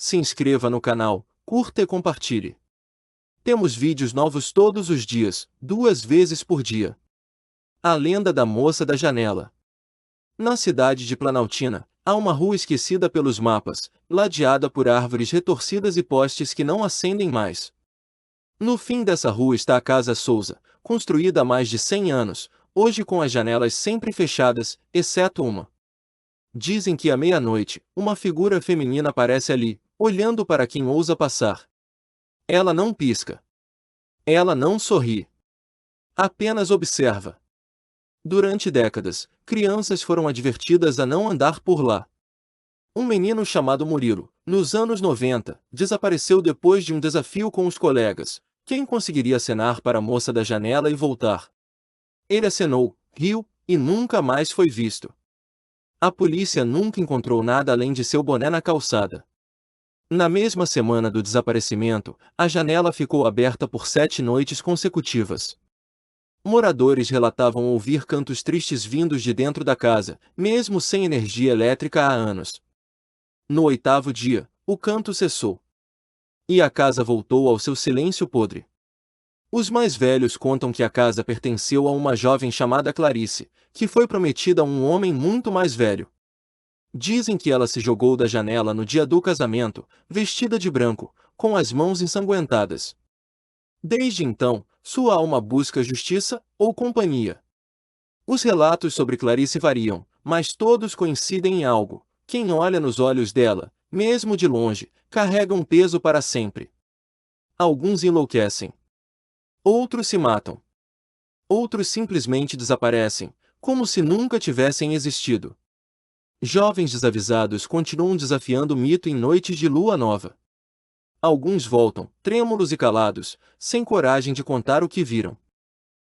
se inscreva no canal, curta e compartilhe. Temos vídeos novos todos os dias, 2 vezes por dia. A lenda da moça da janela. Na cidade de Planaltina, há uma rua esquecida pelos mapas, ladeada por árvores retorcidas e postes que não acendem mais. No fim dessa rua está a Casa Souza, construída há mais de 100 anos, hoje com as janelas sempre fechadas, exceto uma. Dizem que à meia-noite, uma figura feminina aparece ali, olhando para quem ousa passar. Ela não pisca. Ela não sorri. Apenas observa. Durante décadas, crianças foram advertidas a não andar por lá. Um menino chamado Murilo, nos anos 90, desapareceu depois de um desafio com os colegas. Quem conseguiria acenar para a moça da janela e voltar? Ele acenou, riu, e nunca mais foi visto. A polícia nunca encontrou nada além de seu boné na calçada. Na mesma semana do desaparecimento, a janela ficou aberta por 7 noites consecutivas. Moradores relatavam ouvir cantos tristes vindos de dentro da casa, mesmo sem energia elétrica há anos. No 8º dia, o canto cessou. E a casa voltou ao seu silêncio podre. Os mais velhos contam que a casa pertenceu a uma jovem chamada Clarice, que foi prometida a um homem muito mais velho. Dizem que ela se jogou da janela no dia do casamento, vestida de branco, com as mãos ensanguentadas. Desde então, sua alma busca justiça ou companhia. Os relatos sobre Clarice variam, mas todos coincidem em algo: quem olha nos olhos dela, mesmo de longe, carrega um peso para sempre. Alguns enlouquecem. Outros se matam. Outros simplesmente desaparecem, como se nunca tivessem existido. Jovens desavisados continuam desafiando o mito em noites de lua nova. Alguns voltam, trêmulos e calados, sem coragem de contar o que viram.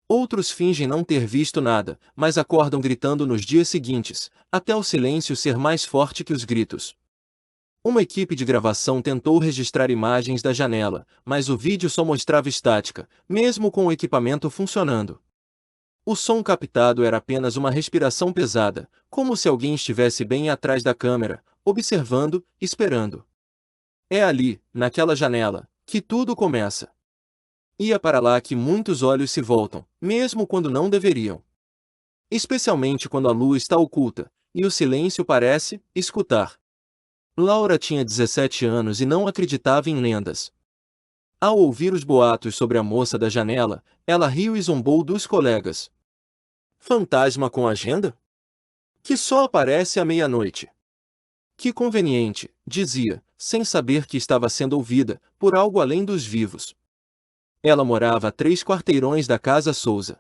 Outros fingem não ter visto nada, mas acordam gritando nos dias seguintes, até o silêncio ser mais forte que os gritos. Uma equipe de gravação tentou registrar imagens da janela, mas o vídeo só mostrava estática, mesmo com o equipamento funcionando. O som captado era apenas uma respiração pesada, como se alguém estivesse bem atrás da câmera, observando, esperando. É ali, naquela janela, que tudo começa. E é para lá que muitos olhos se voltam, mesmo quando não deveriam. Especialmente quando a lua está oculta, e o silêncio parece escutar. Laura tinha 17 anos e não acreditava em lendas. Ao ouvir os boatos sobre a moça da janela, ela riu e zombou dos colegas. Fantasma com agenda? Que só aparece à meia-noite. Que conveniente, dizia, sem saber que estava sendo ouvida, por algo além dos vivos. Ela morava a 3 quarteirões da Casa Souza.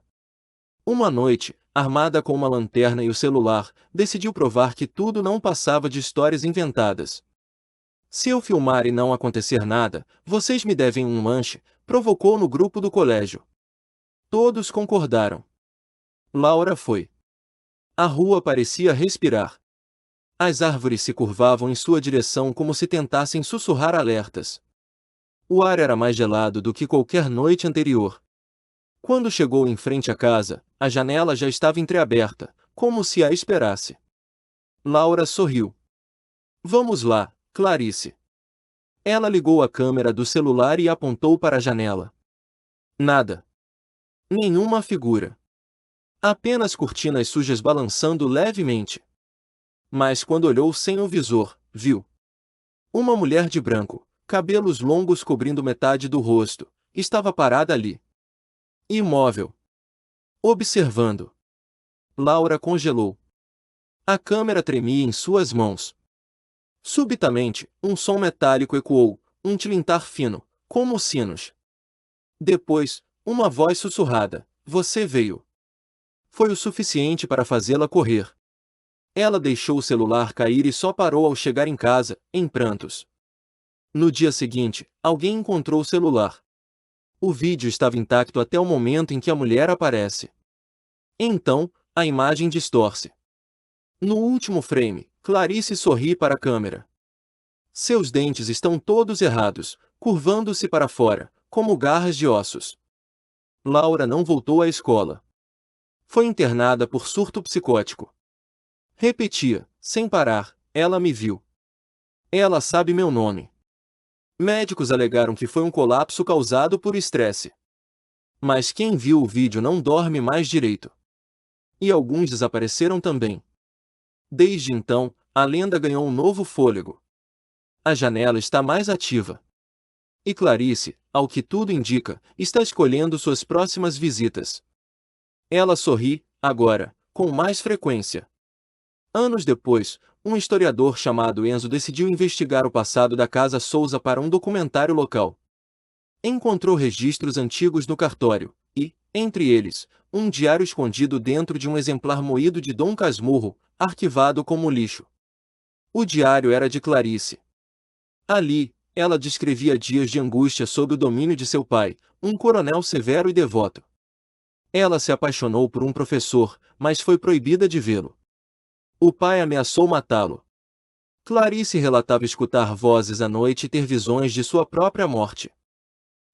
Uma noite, armada com uma lanterna e o celular, decidiu provar que tudo não passava de histórias inventadas. Se eu filmar e não acontecer nada, vocês me devem um lanche, provocou no grupo do colégio. Todos concordaram. Laura foi. A rua parecia respirar. As árvores se curvavam em sua direção como se tentassem sussurrar alertas. O ar era mais gelado do que qualquer noite anterior. Quando chegou em frente à casa, a janela já estava entreaberta, como se a esperasse. Laura sorriu. Vamos lá, Clarice. Ela ligou a câmera do celular e apontou para a janela. Nada. Nenhuma figura. Apenas cortinas sujas balançando levemente. Mas quando olhou sem o visor, viu uma mulher de branco, cabelos longos cobrindo metade do rosto, estava parada ali. Imóvel. Observando. Laura congelou. A câmera tremia em suas mãos. Subitamente, um som metálico ecoou, um tilintar fino, como sinos. Depois, uma voz sussurrada: "Você veio." Foi o suficiente para fazê-la correr. Ela deixou o celular cair e só parou ao chegar em casa, em prantos. No dia seguinte, alguém encontrou o celular. O vídeo estava intacto até o momento em que a mulher aparece. Então, a imagem distorce. No último frame, Clarice sorri para a câmera. Seus dentes estão todos errados, curvando-se para fora, como garras de ossos. Laura não voltou à escola. Foi internada por surto psicótico. Repetia, sem parar: "Ela me viu. Ela sabe meu nome." Médicos alegaram que foi um colapso causado por estresse. Mas quem viu o vídeo não dorme mais direito. E alguns desapareceram também. Desde então, a lenda ganhou um novo fôlego. A janela está mais ativa. E Clarice, ao que tudo indica, está escolhendo suas próximas visitas. Ela sorri, agora, com mais frequência. Anos depois, um historiador chamado Enzo decidiu investigar o passado da Casa Souza para um documentário local. Encontrou registros antigos no cartório, e, entre eles, um diário escondido dentro de um exemplar moído de Dom Casmurro, arquivado como lixo. O diário era de Clarice. Ali, ela descrevia dias de angústia sob o domínio de seu pai, um coronel severo e devoto. Ela se apaixonou por um professor, mas foi proibida de vê-lo. O pai ameaçou matá-lo. Clarice relatava escutar vozes à noite e ter visões de sua própria morte.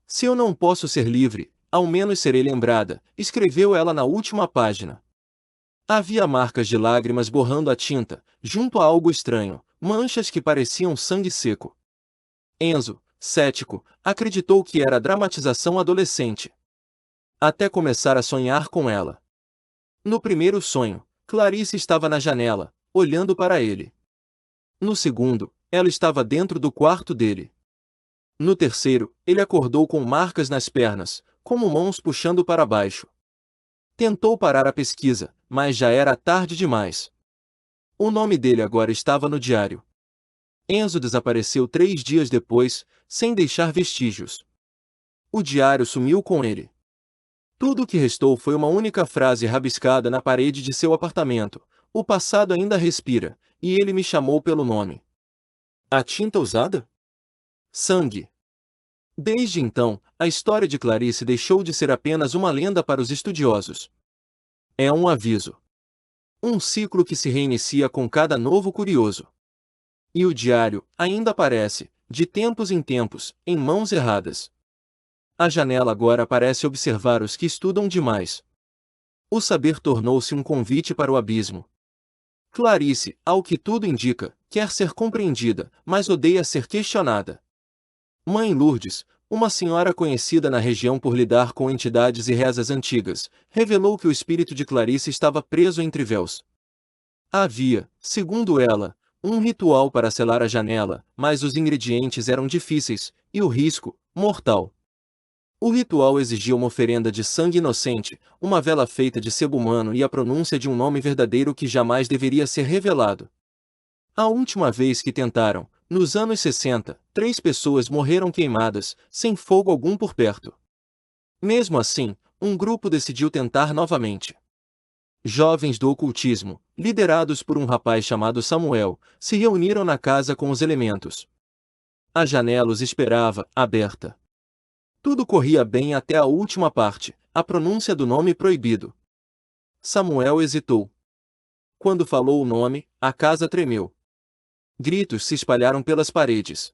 Se eu não posso ser livre, ao menos serei lembrada, escreveu ela na última página. Havia marcas de lágrimas borrando a tinta, junto a algo estranho, manchas que pareciam sangue seco. Enzo, cético, acreditou que era dramatização adolescente. Até começar a sonhar com ela. No primeiro sonho, Clarice estava na janela, olhando para ele. No segundo, ela estava dentro do quarto dele. No terceiro, ele acordou com marcas nas pernas, como mãos puxando para baixo. Tentou parar a pesquisa, mas já era tarde demais. O nome dele agora estava no diário. Enzo desapareceu 3 dias depois, sem deixar vestígios. O diário sumiu com ele. Tudo o que restou foi uma única frase rabiscada na parede de seu apartamento: "O passado ainda respira, e ele me chamou pelo nome." A tinta usada? Sangue. Desde então, a história de Clarice deixou de ser apenas uma lenda para os estudiosos. É um aviso. Um ciclo que se reinicia com cada novo curioso. E o diário ainda aparece, de tempos em tempos, em mãos erradas. A janela agora parece observar os que estudam demais. O saber tornou-se um convite para o abismo. Clarice, ao que tudo indica, quer ser compreendida, mas odeia ser questionada. Mãe Lourdes, uma senhora conhecida na região por lidar com entidades e rezas antigas, revelou que o espírito de Clarice estava preso entre véus. Havia, segundo ela, um ritual para selar a janela, mas os ingredientes eram difíceis, e o risco, mortal. O ritual exigia uma oferenda de sangue inocente, uma vela feita de sebo humano e a pronúncia de um nome verdadeiro que jamais deveria ser revelado. A última vez que tentaram, nos anos 60, 3 pessoas morreram queimadas, sem fogo algum por perto. Mesmo assim, um grupo decidiu tentar novamente. Jovens do ocultismo, liderados por um rapaz chamado Samuel, se reuniram na casa com os elementos. A janela os esperava, aberta. Tudo corria bem até a última parte, a pronúncia do nome proibido. Samuel hesitou. Quando falou o nome, a casa tremeu. Gritos se espalharam pelas paredes.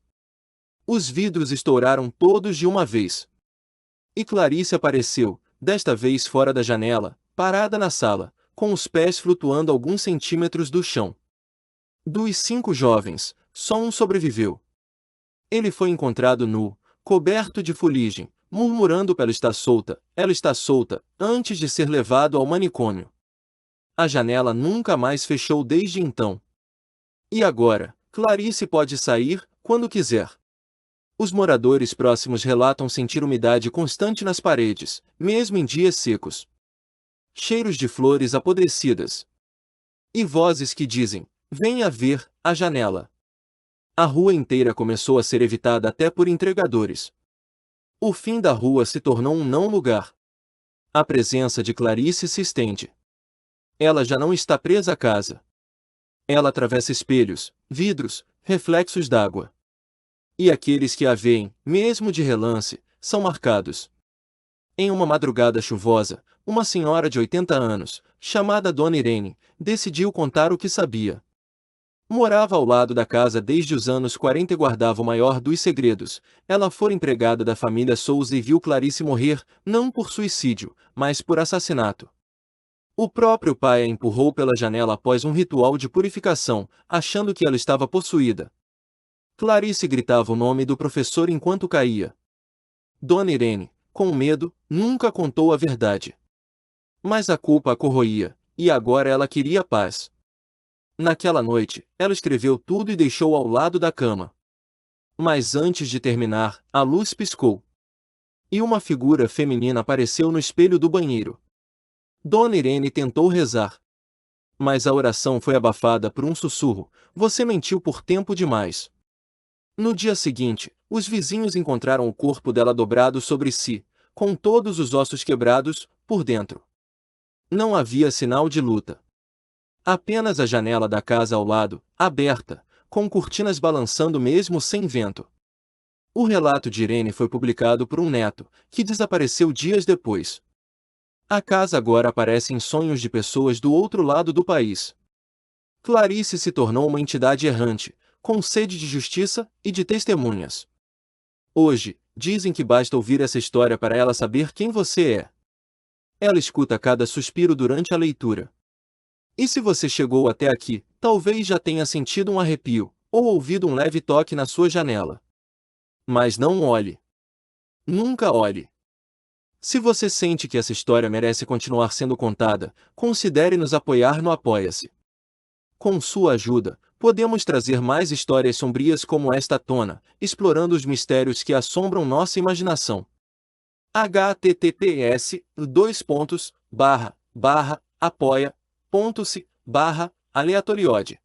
Os vidros estouraram todos de uma vez. E Clarice apareceu, desta vez fora da janela, parada na sala, com os pés flutuando alguns centímetros do chão. Dos 5 jovens, só um sobreviveu. Ele foi encontrado nu, coberto de fuligem, murmurando: ela está solta, antes de ser levado ao manicômio. A janela nunca mais fechou desde então. E agora, Clarice pode sair, quando quiser. Os moradores próximos relatam sentir umidade constante nas paredes, mesmo em dias secos. Cheiros de flores apodrecidas. E vozes que dizem: "Venha ver a janela." A rua inteira começou a ser evitada até por entregadores. O fim da rua se tornou um não lugar. A presença de Clarice se estende. Ela já não está presa à casa. Ela atravessa espelhos, vidros, reflexos d'água. E aqueles que a veem, mesmo de relance, são marcados. Em uma madrugada chuvosa, uma senhora de 80 anos, chamada Dona Irene, decidiu contar o que sabia. Morava ao lado da casa desde os anos 40 e guardava o maior dos segredos. Ela fora empregada da família Souza e viu Clarice morrer, não por suicídio, mas por assassinato. O próprio pai a empurrou pela janela após um ritual de purificação, achando que ela estava possuída. Clarice gritava o nome do professor enquanto caía. Dona Irene, com medo, nunca contou a verdade. Mas a culpa a corroía, e agora ela queria paz. Naquela noite, ela escreveu tudo e deixou ao lado da cama. Mas antes de terminar, a luz piscou. E uma figura feminina apareceu no espelho do banheiro. Dona Irene tentou rezar. Mas a oração foi abafada por um sussurro: "Você mentiu por tempo demais." No dia seguinte, os vizinhos encontraram o corpo dela dobrado sobre si, com todos os ossos quebrados, por dentro. Não havia sinal de luta. Apenas a janela da casa ao lado, aberta, com cortinas balançando mesmo sem vento. O relato de Irene foi publicado por um neto, que desapareceu dias depois. A casa agora aparece em sonhos de pessoas do outro lado do país. Clarice se tornou uma entidade errante, com sede de justiça e de testemunhas. Hoje, dizem que basta ouvir essa história para ela saber quem você é. Ela escuta cada suspiro durante a leitura. E se você chegou até aqui, talvez já tenha sentido um arrepio, ou ouvido um leve toque na sua janela. Mas não olhe. Nunca olhe. Se você sente que essa história merece continuar sendo contada, considere nos apoiar no Apoia-se. Com sua ajuda, podemos trazer mais histórias sombrias como esta à tona, explorando os mistérios que assombram nossa imaginação. https://apoia.se/aleatoriode